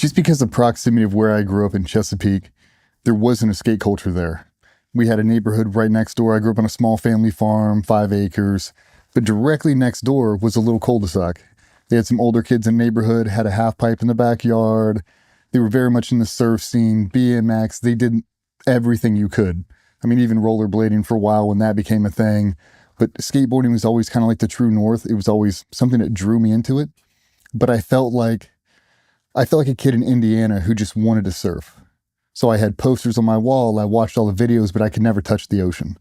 Just because of the proximity of where I grew up in Chesapeake, there wasn't a skate culture there. We had a neighborhood right next door. I grew up on a small family farm, 5 acres, but directly next door was a little cul-de-sac. They had some older kids in the neighborhood, had a half pipe in the backyard. They were very much in the surf scene, BMX. They did everything you could. I mean, even rollerblading for a while when that became a thing. But skateboarding was always kind of like the true north. It was always something that drew me into it. But I felt like a kid in Indiana who just wanted to surf. So I had posters on my wall. I watched all the videos, but I could never touch the ocean.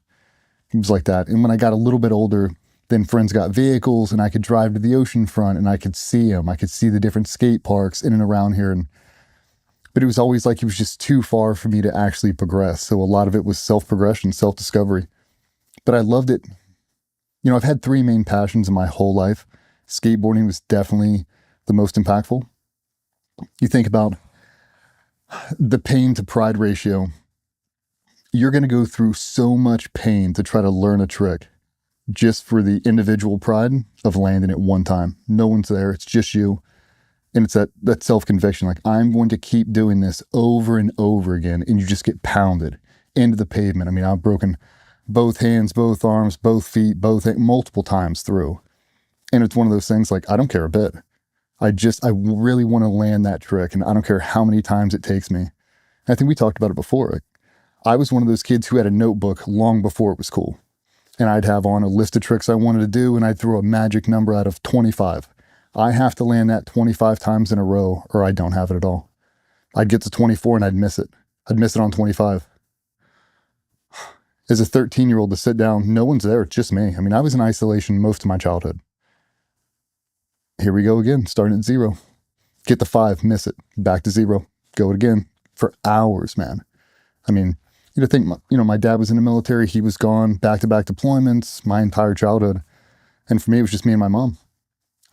It was like that. And when I got a little bit older, then friends got vehicles and I could drive to the ocean front and I could see them. I could see the different skate parks in and around here. But it was always like it was just too far for me to actually progress. So a lot of it was self-progression, self-discovery. But I loved it. You know, I've had 3 main passions in my whole life. Skateboarding was definitely the most impactful. You think about the pain to pride ratio. You're going to go through so much pain to try to learn a trick just for the individual pride of landing it one time. No one's there. It's just you. And it's that self-conviction. Like, I'm going to keep doing this over and over again. And you just get pounded into the pavement. I mean, I've broken both hands, both arms, both feet, multiple times through. And it's one of those things like, I don't care a bit. I really want to land that trick, and I don't care how many times it takes me. I think we talked about it before. Like, I was one of those kids who had a notebook long before it was cool. And I'd have on a list of tricks I wanted to do, and I'd throw a magic number out of 25. I have to land that 25 times in a row, or I don't have it at all. I'd get to 24 and I'd miss it. I'd miss it on 25. As a 13-year-old to sit down, no one's there, it's just me. I mean, I was in isolation most of my childhood. Here we go again, starting at 0. Get the 5, miss it, back to 0, go it again for hours, man. I mean, you think, my dad was in the military, he was gone, back-to-back deployments, my entire childhood. And for me, it was just me and my mom.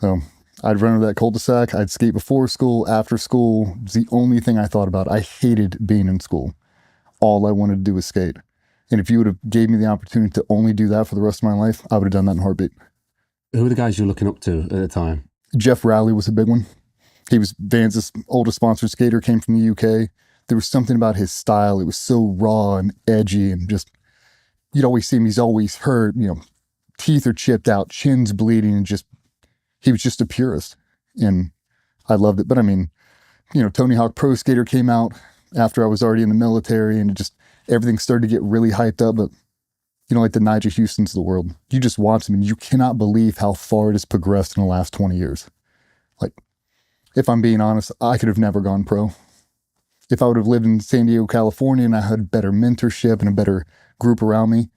So I'd run over that cul-de-sac, I'd skate before school, after school. It was the only thing I thought about. I hated being in school. All I wanted to do was skate. And if you would have gave me the opportunity to only do that for the rest of my life, I would have done that in a heartbeat. Who were the guys you were looking up to at the time? Jeff Rowley was a big one. He was Vans' oldest sponsored skater, came from the UK. There was something about his style. It was so raw and edgy, and just, you'd always see him, he's always hurt, teeth are chipped out, chin's bleeding, and he was just a purist. And I loved it. But I mean, Tony Hawk Pro Skater came out after I was already in the military, and everything started to get really hyped up. But, like the Nigel Houstons of the world, you just watch them and you cannot believe how far it has progressed in the last 20 years. Like, if I'm being honest, I could have never gone pro. If I would have lived in San Diego, California, and I had better mentorship and a better group around me,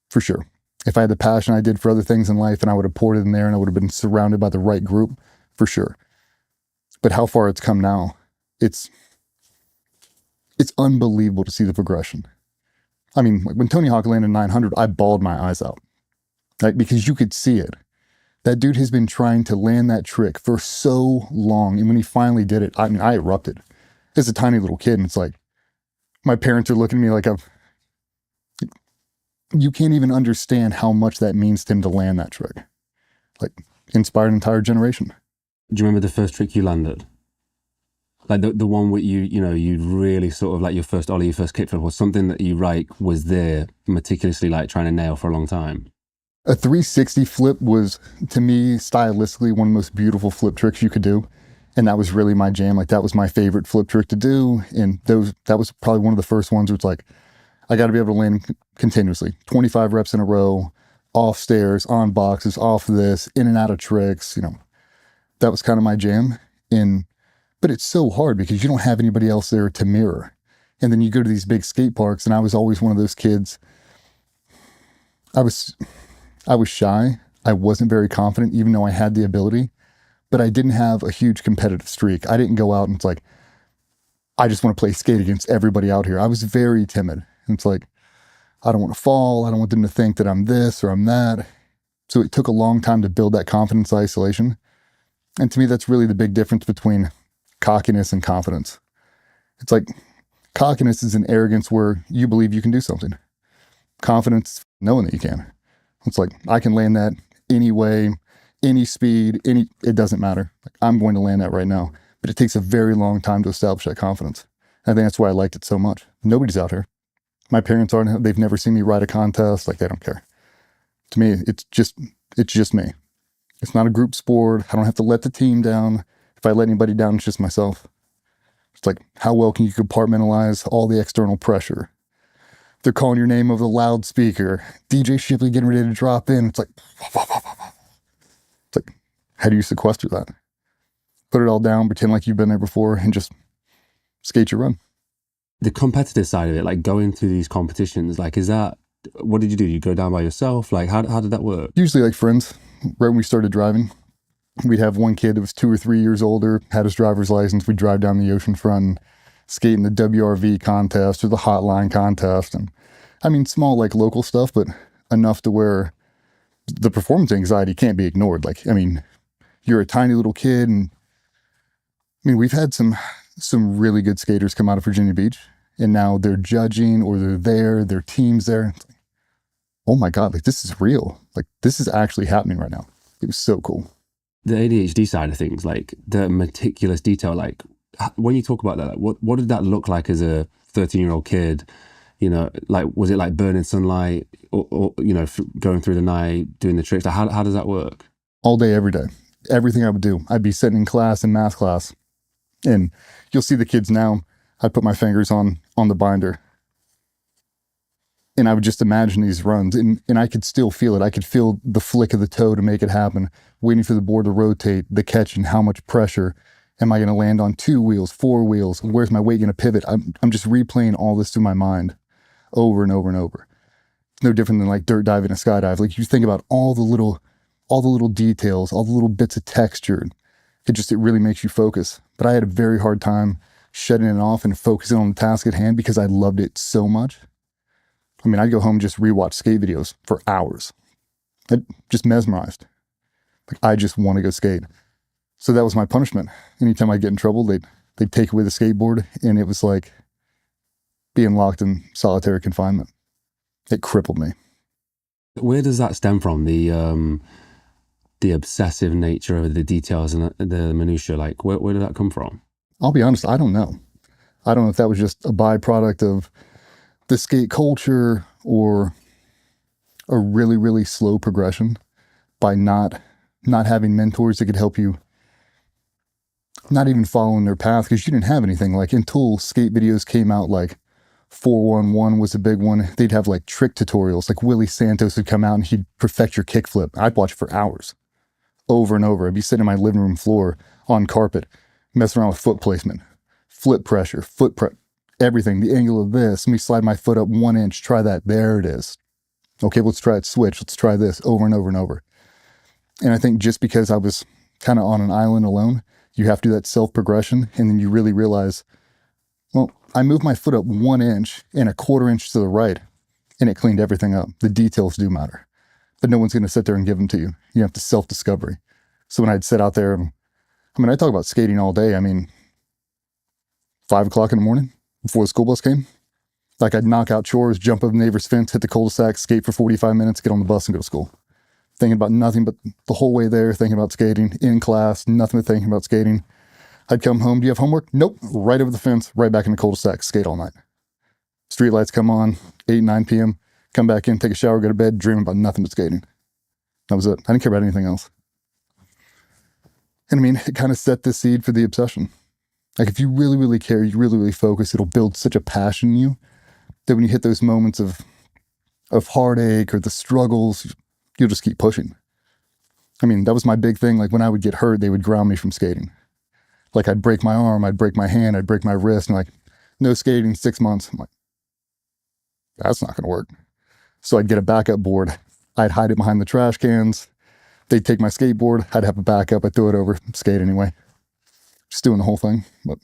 for sure. If I had the passion I did for other things in life and I would have poured it in there and I would have been surrounded by the right group, for sure. But how far it's come now, it's unbelievable to see the progression. I mean, when Tony Hawk landed 900, I bawled my eyes out, right? Because you could see it. That dude has been trying to land that trick for so long. And when he finally did it, I erupted. As a tiny little kid, and it's like, my parents are looking at me like you can't even understand how much that means to him to land that trick. Like, inspired an entire generation. Do you remember the first trick you landed? Like the one where you really sort of like your first ollie, your first kickflip, or something that you was there meticulously trying to nail for a long time? A 360 flip was, to me, stylistically one of the most beautiful flip tricks you could do. And that was really my jam. Like, that was my favorite flip trick to do. And that was probably one of the first ones where it's like, I got to be able to land continuously. 25 reps in a row, off stairs, on boxes, off this, in and out of tricks. That was kind of my jam. But it's so hard because you don't have anybody else there to mirror. And then you go to these big skate parks, and I was always one of those kids. I was shy. I wasn't very confident, even though I had the ability. But I didn't have a huge competitive streak. I didn't go out and it's like, I just want to play skate against everybody out here. I was very timid. And it's like, I don't want to fall. I don't want them to think that I'm this or I'm that. So it took a long time to build that confidence isolation. And to me, that's really the big difference between cockiness and confidence. It's like, cockiness is an arrogance where you believe you can do something. Confidence, knowing that you can. It's like, I can land that any way, any speed, it doesn't matter. Like, I'm going to land that right now. but it takes a very long time to establish that confidence. I think that's why I liked it so much. Nobody's out here. My parents aren't, they've never seen me ride a contest. Like, they don't care. To me, it's just me. It's not a group sport. I don't have to let the team down. If I let anybody down, it's just myself. It's like, how well can you compartmentalize all the external pressure? They're calling your name over the loudspeaker. DJ Shipley getting ready to drop in. It's like, how do you sequester that? Put it all down, pretend like you've been there before, and just skate your run. The competitive side of it, like going to these competitions, like, is that, what did you do? You go down by yourself? Like, how did that work? Usually like friends. Right when we started driving, we'd have one kid that was 2 or 3 years older, had his driver's license. We'd drive down the ocean front and skate in the WRV contest or the hotline contest. And I mean, small, like local stuff, but enough to where the performance anxiety can't be ignored. Like, I mean, you're a tiny little kid, and I mean, we've had some really good skaters come out of Virginia Beach, and now they're judging, or they're there, their team's there. It's like, oh my God, like, this is real. Like, this is actually happening right now. It was so cool. The ADHD side of things, like the meticulous detail, like when you talk about that, like, what did that look like as a 13-year-old kid? You know, like, was it like burning sunlight or you know, going through the night, doing the tricks? Like, how does that work? All day, every day. Everything I would do. I'd be sitting in class, in math class, and you'll see the kids now. I'd put my fingers on the binder, and I would just imagine these runs, and I could still feel it. I could feel the flick of the toe to make it happen, waiting for the board to rotate, the catch, and how much pressure. Am I going to land on 2 wheels, 4 wheels? Where's my weight going to pivot? I'm just replaying all this through my mind over and over and over. It's no different than like dirt diving and skydive. Like, you think about all the little details, all the little bits of texture. It really makes you focus. But I had a very hard time shutting it off and focusing on the task at hand because I loved it so much. I mean, I'd go home and just rewatch skate videos for hours. It just mesmerized. Like, I just want to go skate. So that was my punishment. Anytime I'd get in trouble, they'd take away the skateboard, and it was like being locked in solitary confinement. It crippled me. Where does that stem from? The obsessive nature of the details and the minutiae, like where did that come from? I'll be honest, I don't know. I don't know if that was just a byproduct of the skate culture or a really, really slow progression by not having mentors that could help you, not even following their path, because you didn't have anything. Like, until skate videos came out, like 411 was a big one. They'd have like trick tutorials. Like, Willie Santos would come out and he'd perfect your kickflip. I'd watch it for hours, over and over. I'd be sitting on my living room floor on carpet, messing around with foot placement, flip pressure, foot prep, everything, the angle of this. Let me slide my foot up 1 inch, try that. There it is. Okay, let's try it, switch. Let's try this, over and over and over. And I think just because I was kind of on an island alone, you have to do that self-progression, and then you really realize, well, I moved my foot up 1 inch and a 1/4 inch to the right, and it cleaned everything up. The details do matter, but no one's going to sit there and give them to you. You have to self-discovery. So when I'd sit out there, I mean, I talk about skating all day. I mean, 5 o'clock in the morning before the school bus came, like, I'd knock out chores, jump over the neighbor's fence, hit the cul-de-sac, skate for 45 minutes, get on the bus and go to school. Thinking about nothing but the whole way there, thinking about skating. In class, nothing but thinking about skating. I'd come home, do you have homework? Nope. Right over the fence, right back in the cul-de-sac, skate all night. Street lights come on, 8, 9 p.m., come back in, take a shower, go to bed, dream about nothing but skating. That was it. I didn't care about anything else. And I mean, it kind of set the seed for the obsession. Like, if you really, really care, you really, really focus, it'll build such a passion in you that when you hit those moments of heartache or the struggles, you'll just keep pushing. I mean, that was my big thing. Like, when I would get hurt, they would ground me from skating. Like, I'd break my arm, I'd break my hand, I'd break my wrist, and like, no skating, 6 months. I'm like, that's not going to work. So I'd get a backup board. I'd hide it behind the trash cans. They'd take my skateboard. I'd have a backup. I'd throw it over, skate anyway. Just doing the whole thing. But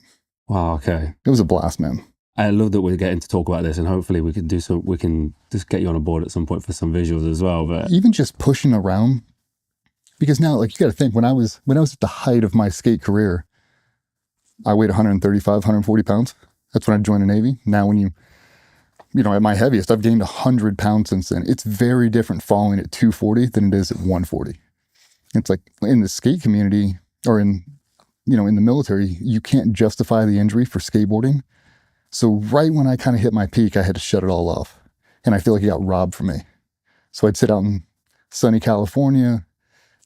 Wow, okay. It was a blast, man. I love that we're getting to talk about this, and hopefully we can just get you on a board at some point for some visuals as well. But even just pushing around, because now, like, you got to think, when I was at the height of my skate career, I weighed 135, 140 pounds. That's when I joined the Navy. Now, when you know, at my heaviest, I've gained 100 pounds since then. It's very different falling at 240 than it is at 140. It's like, in the skate community, or in in the military, you can't justify the injury for skateboarding. So right when I kind of hit my peak, I had to shut it all off. And I feel like it got robbed from me. So I'd sit out in sunny California,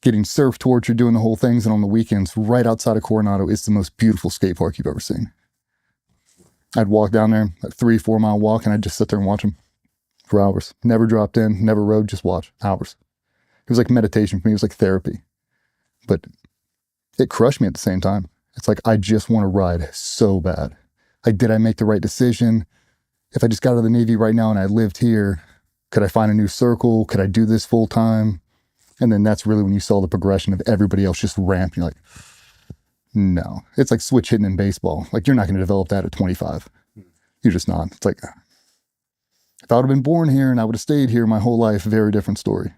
getting surf torture, doing the whole things. And on the weekends, right outside of Coronado, it's the most beautiful skate park you've ever seen. I'd walk down there, a 3-4 mile walk, and I'd just sit there and watch them for hours. Never dropped in, never rode, just watch, hours. It was like meditation for me. It was like therapy. But it crushed me at the same time. It's like, I just want to ride so bad. Like, did I make the right decision? If I just got out of the Navy right now and I lived here, could I find a new circle? Could I do this full time? And then that's really when you saw the progression of everybody else just ramp. You're like, no. It's like switch hitting in baseball. Like, you're not going to develop that at 25. You're just not. It's like, if I would have been born here and I would have stayed here my whole life, very different story.